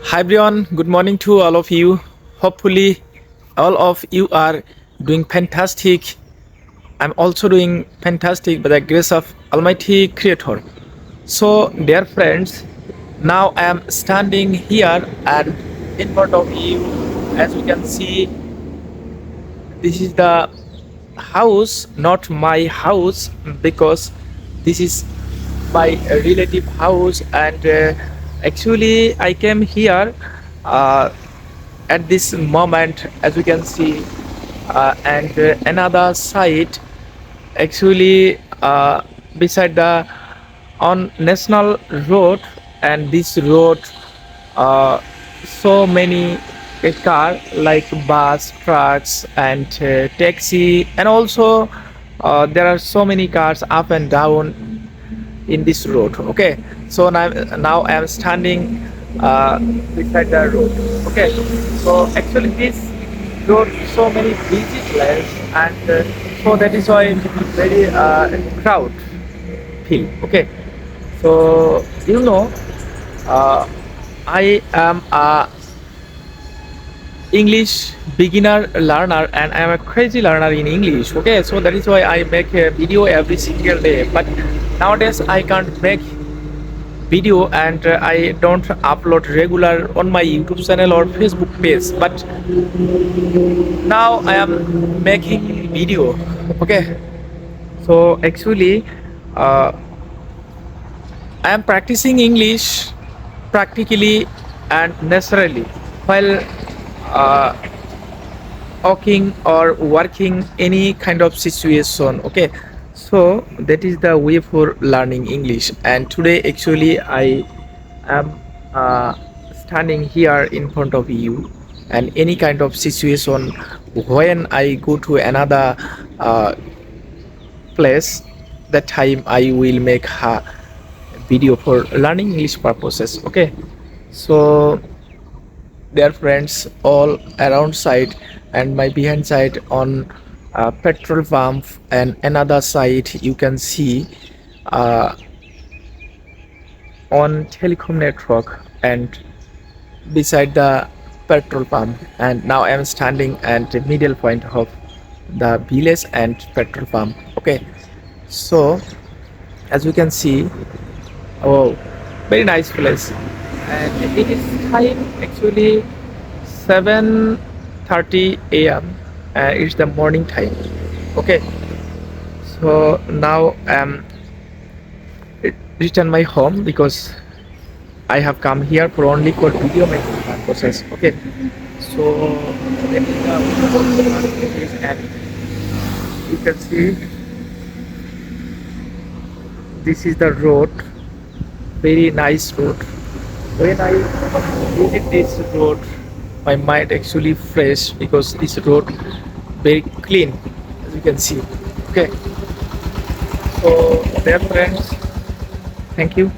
Hi everyone, good morning to all of you. Hopefully, all of you are doing fantastic. I'm also doing fantastic by the grace of Almighty Creator. So, dear friends, now I am standing here and in front of you, as you can see, this is the house, not my house, because this is my relative house, and actually, I came here. Uh, at this moment, as you can see, and another site actually beside the on national road, and this road, uh, so many car like bus, trucks, and taxi, and also there are so many cars up and down in this road. Okay, so now I am standing uh, beside the road. Okay, so actually this road so many busy place, and so that is why very crowd feel. Okay, so uh, I am a English beginner learner, and I am a crazy learner in English. Okay, so that is why I make a video every single day, but nowadays I can't make video, and I don't upload regular on my YouTube channel or Facebook page, but now I am making video. Okay, so actually uh, I am practicing English practically and naturally while uh, talking or working any kind of situation. Okay, so that is the way for learning English, and today actually I am uh, standing here in front of you, and any kind of situation when I go to another place, that time I will make a video for learning English purposes. Okay, so their friends all around side, and my behind side on petrol pump, and another side you can see uh, on telecom network, and beside the petrol pump, and now I am standing at the middle point of the village and petrol pump. Okay, so as you can see, oh, very nice place, and it is time actually 7:30 a.m. It's the morning time. Okay, so now I'm return my home because I have come here for only for video making purposes. Okay, so that is the, and you can see this is the road, very nice road. When I visit this road, my mind actually fresh because this road very clean, as you can see. Okay, so dear friends, thank you.